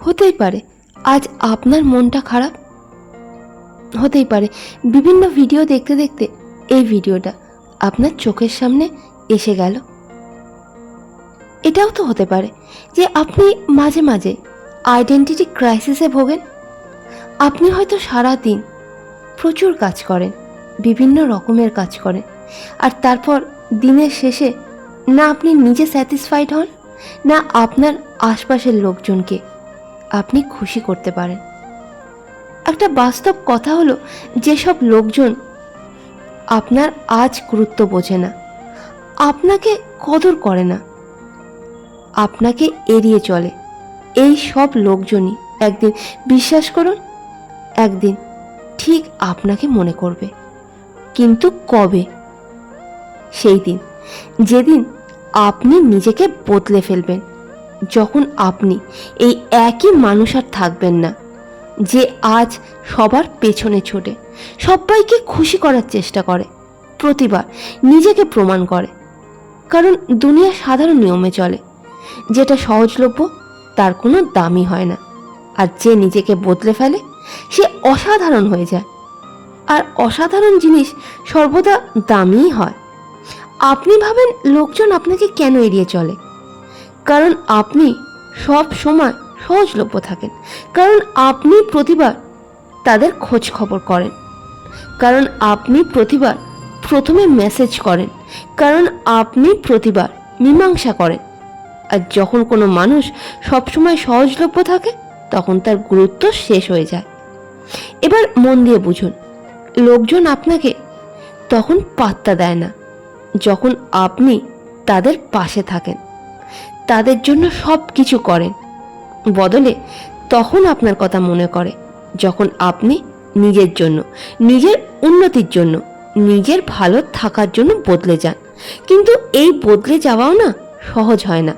হতেই পারে আজ আপনার মনটা খারাপ, হতেই পারে বিভিন্ন ভিডিও দেখতে দেখতে এই ভিডিওটা আপনার চোখের সামনে এসে গেল। এটাও তো হতে পারে যে আপনি মাঝে মাঝে আইডেন্টিটি ক্রাইসিসে ভোগেন। আপনি হয়তো সারা দিন প্রচুর কাজ করেন, বিভিন্ন রকমের কাজ করেন, আর তারপর দিনের শেষে না আপনি নিজে স্যাটিসফাইড হন, না আপনার আশপাশের লোকজনকে আপনি খুশি করতে পারেন। একটা বাস্তব কথা হলো, যেসব লোকজন আপনার আজ গুরুত্ব বোঝে না, আপনাকে কদর করে না, আপনাকে এড়িয়ে চলে, এই সব লোকজনই একদিন, বিশ্বাস করুন, একদিন ঠিক আপনাকে মনে করবে। কিন্তু কবে? সেই দিন যেদিন আপনি নিজেকে বদলে ফেলবেন, যখন আপনি এই একই মানুষ আর থাকবেন না যে আজ সবার পেছনে ছোটে, সবাইকে খুশি করার চেষ্টা করে, প্রতিবার নিজেকে প্রমাণ করে। কারণ দুনিয়া সাধারণ নিয়মে চলে, যেটা সহজলভ্য তার কোনো দামই হয় না, আর যে নিজেকে বদলে ফেলে সে অসাধারণ হয়ে যায়। আর অসাধারণ জিনিস সর্বদা দামিই হয়। আপনি ভাবেন লোকজন আপনাকে কেন এড়িয়ে চলে? কারণ আপনি সব সময় সহজলভ্য থাকেন, কারণ আপনি প্রতিবার তাদের খোঁজ খবর করেন, কারণ আপনি প্রতিবার প্রথমে মেসেজ করেন, কারণ আপনি প্রতিবার মীমাংসা করেন। আর যখন কোনো মানুষ সবসময় সহজলভ্য থাকে, তখন তার গুরুত্ব শেষ হয়ে যায়। এবার মন দিয়ে বুঝুন, লোকজন আপনাকে তখন পাত্তা দেয় না যখন আপনি তাদের পাশে থাকেন, তাদের জন্য সব কিছু করেন। বদলে তখন আপনার কথা মনে করে যখন আপনি নিজের জন্য, নিজের উন্নতির জন্য, নিজের ভালো থাকার জন্য বদলে যান। কিন্তু এই বদলে যাওয়াও না সহজ হয় না,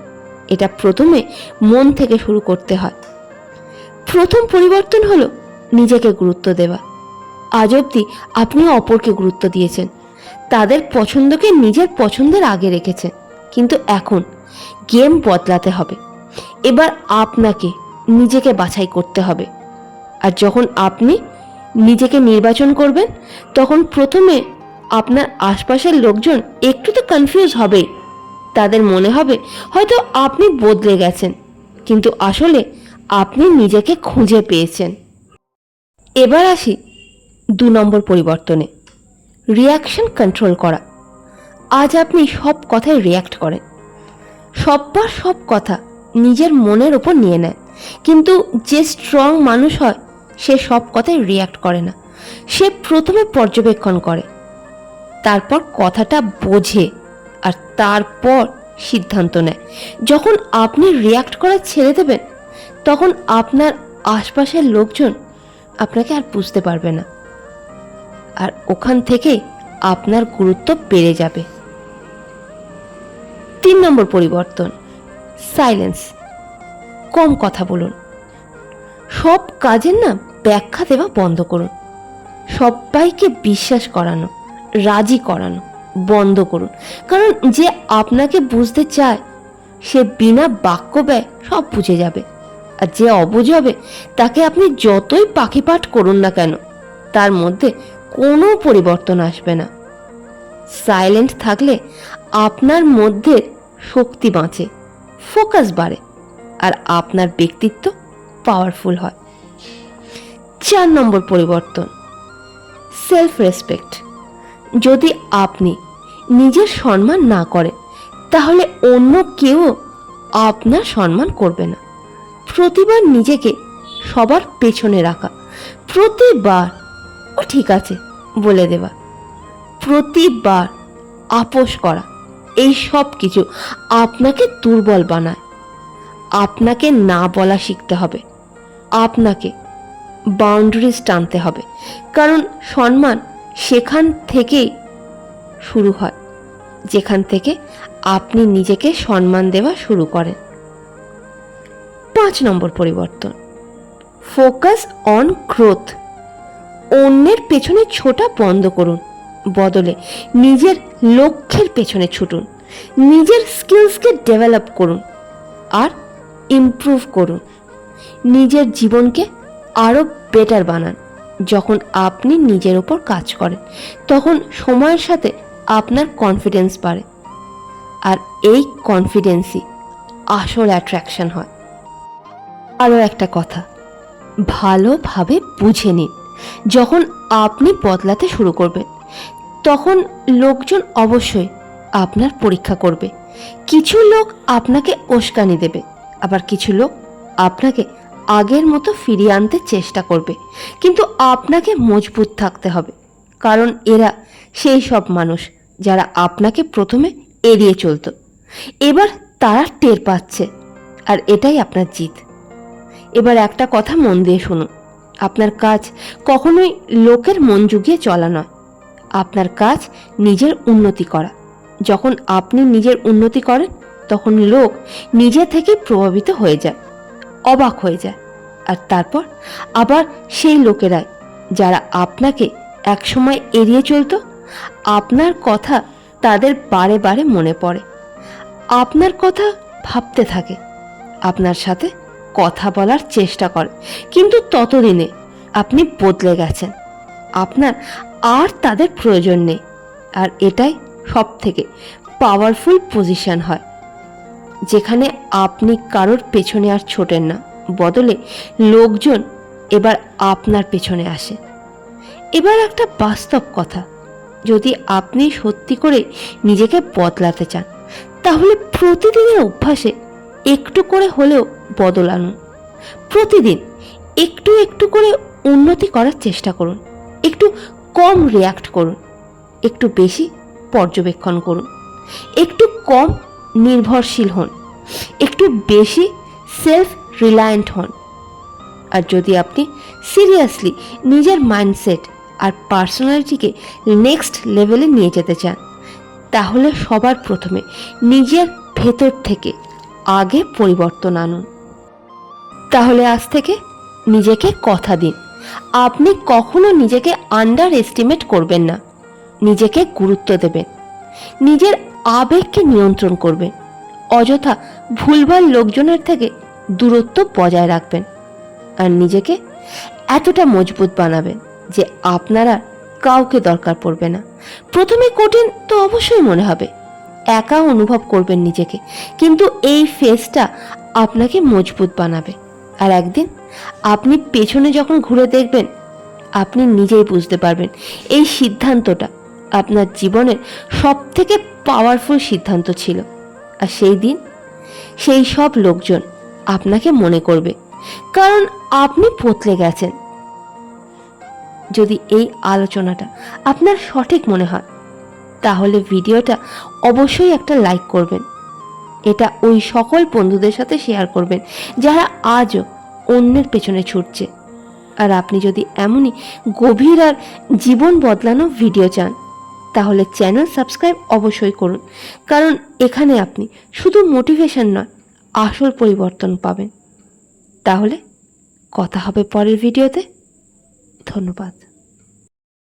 এটা প্রথমে মন থেকে শুরু করতে হয়। প্রথম পরিবর্তন হলো নিজেকে গুরুত্ব দেওয়া। আজ অবধি আপনি অপরকে গুরুত্ব দিয়েছেন, তাদের পছন্দকে নিজের পছন্দের আগে রেখেছেন, কিন্তু এখন গেম বদলাতে হবে। এবার আপনাকে নিজেকে বাছাই করতে হবে। আর যখন আপনি নিজেকে নির্বাচন করবেন, তখন প্রথমে আপনার আশপাশের লোকজন একটু তো কনফিউজ হবেই। তাদের মনে হবে হয়তো আপনি বদলে গেছেন, কিন্তু আসলে আপনি নিজেকে খুঁজে পেয়েছেন। এবার আসি 2 নম্বর পরিবর্তনে, রিয়াকশন কন্ট্রোল করা। আজ আপনি সব কথায় রিয়াক্ট করেন, সব্বার সব কথা নিজের মনের ওপর নিয়ে নেয়। কিন্তু যে স্ট্রং মানুষ হয়, সে সব কথায় রিয়াক্ট করে না, সে প্রথমে পর্যবেক্ষণ করে, তারপর কথাটা বোঝে, আর তারপর সিদ্ধান্ত নেয়। যখন আপনি রিয়াক্ট করা ছেড়ে দেবেন, তখন আপনার আশপাশের লোকজন আপনাকে আর বুঝতে পারবে না, আর ওখান থেকে আপনার গুরুত্ব বেড়ে যাবে। 3 নম্বর পরিবর্তন, সাইলেন্স। কম কথা বলুন, সব কাজের না ব্যাখ্যা দেওয়া বন্ধ করুন, সবাইকে বিশ্বাস করানো, রাজি করানো বন্ধ করুন। কারণ যে আপনাকে বুঝতে চায়, সে বিনা বাক্য ব্যয় সব বুঝে যাবে। আর যে অবুঝ হবে, তাকে আপনি যতই পাখিপাঠ করুন না কেন, তার মধ্যে কোনো পরিবর্তন আসবে না। সাইলেন্ট থাকলে আপনার মধ্যে শক্তি বাঁচে, ফোকাস বাড়ে, আর আপনার ব্যক্তিত্ব পাওয়ারফুল হয়। 4 নম্বর পরিবর্তন, সেলফ রেসপেক্ট। যদি আপনি নিজের সম্মান না করেন, তাহলে অন্য কেউ আপনার সম্মান করবে না। প্রতিবার নিজেকে সবার পেছনে রাখা, প্রতিবার ও ঠিক আছে বলে দেওয়া, প্রতিবার আপোষ করা, এই সব কিছু আপনাকে দুর্বল বানায়। আপনাকে না বলা শিখতে হবে, আপনাকে বাউন্ডারিজ টানতে হবে, কারণ সম্মান সেখান থেকেই শুরু হয় যেখান থেকে আপনি নিজেকে সম্মান দেওয়া শুরু করেন। 5 নম্বর পরিবর্তন, ফোকাস অন গ্রোথ। অন্যের পেছনে ছোটা বন্ধ করুন, বদলে নিজের লক্ষ্যের পেছনে ছুটুন, নিজের স্কিলসকে ডেভেলপ করুন আর ইমপ্রুভ করুন। নিজের জীবনকে আরও বেটার বানান। যখন আপনি নিজের ওপর কাজ করেন তখন সময়ের সাথে আপনার কনফিডেন্স বাড়ে, আর এই কনফিডেন্সই আসল অ্যাট্রাকশন হয়। আরও একটা কথা, ভালোভাবে বুঝে নিন, যখন আপনি বদলাতে শুরু করবেন তখন লোকজন অবশ্যই আপনার পরীক্ষা করবে। কিছু লোক আপনাকে উস্কানি দেবে, আবার কিছু লোক আপনাকে আগের মতো ফিরিয়ে আনতে চেষ্টা করবে। কিন্তু আপনাকে মজবুত থাকতে হবে, কারণ এরা সেই সব মানুষ যারা আপনাকে প্রথমে এড়িয়ে চলতো, এবার তারা টের পাচ্ছে, আর এটাই আপনার জিত। এবার একটা কথা মন দিয়ে শুনুন, আপনার কাজ কখনোই লোকের মন জুগিয়ে চলা নয়, আপনার কাজ নিজের উন্নতি করা। যখন আপনি নিজের উন্নতি করেন তখন লোক নিজে থেকেই প্রভাবিত হয়ে যায়, অবাক হয়ে যায়, আর তারপর আবার সেই লোকেরাই যারা আপনাকে একসময় এড়িয়ে চলতো, আপনার কথা তাদের বারে বারে মনে পড়ে, আপনার কথা ভাবতে থাকে, আপনার সাথে কথা বলার চেষ্টা করে। কিন্তু ততদিনে আপনি বদলে গেছেন, আপনার আর তাদের প্রয়োজন নেই। আর এটাই সব থেকে পাওয়ারফুল পজিশন হয়, যেখানে আপনি কারোর পেছনে আর ছোটেন না, বদলে লোকজন এবার আপনার পেছনে আসে। এবার একটা বাস্তব কথা, যদি আপনি সত্যি করে নিজেকে বদলাতে চান তাহলে প্রতিদিনের অভ্যাসে একটু করে হলেও বদল আনুন। প্রতিদিন একটু একটু করে উন্নতি করার চেষ্টা করুন। একটু কম রিয়্যাক্ট করুন, একটু বেশি পর্যবেক্ষণ করুন, একটু কম নির্ভরশীল হন, একটু বেশি সেলফ রিলায়েন্ট হন। আর যদি আপনি সিরিয়াসলি নিজের মাইন্ডসেট আর পার্সোনালিটিকে নেক্সট লেভেলে নিয়ে যেতে চান তাহলে সবার প্রথমে নিজের ভেতর থেকে আগে পরিবর্তন আনুন। তাহলে আজ থেকে নিজেকে কথা দিন, আপনি কখনো নিজেকে আন্ডার এস্টিমেট করবেন না, নিজেকে গুরুত্ব দেবেন, নিজের আবেগকে নিয়ন্ত্রণ করবেন, অযথা ভুলভাল লোকজনের থেকে দূরত্ব বজায় রাখবেন, আর নিজেকে এতটা মজবুত বানাবেন যে আপনারা কাউকে দরকার পড়বে না। প্রথমে কঠিন তো অবশ্যই মনে হবে, একা অনুভব করবেন নিজেকে, কিন্তু এই ফেজটা আপনাকে মজবুত বানাবে। আর একদিন আপনি পেছনে যখন ঘুরে দেখবেন আপনি নিজেই বুঝতে পারবেন এই সিদ্ধান্তটা আপনার জীবনের সব থেকে পাওয়ারফুল সিদ্ধান্ত ছিল। আর সেই দিন সেই সব লোকজন আপনাকে মনে করবে, কারণ আপনি বদলে গেছেন। যদি এই আলোচনাটা আপনার সঠিক মনে হয় তাহলে ভিডিওটা অবশ্যই একটা লাইক করবেন, এটা ওই সকল বন্ধুদের সাথে শেয়ার করবেন যারা আজও অন্যের পেছনে ছুটছে। আর আপনি যদি এমনই গভীর আর জীবন বদলানো ভিডিও চান তাহলে চ্যানেল সাবস্ক্রাইব অবশ্যই করুন, কারণ এখানে আপনি শুধু মোটিভেশন নয়, আসল পরিবর্তন পাবেন। তাহলে কথা হবে পরের ভিডিওতে। ধন্যবাদ।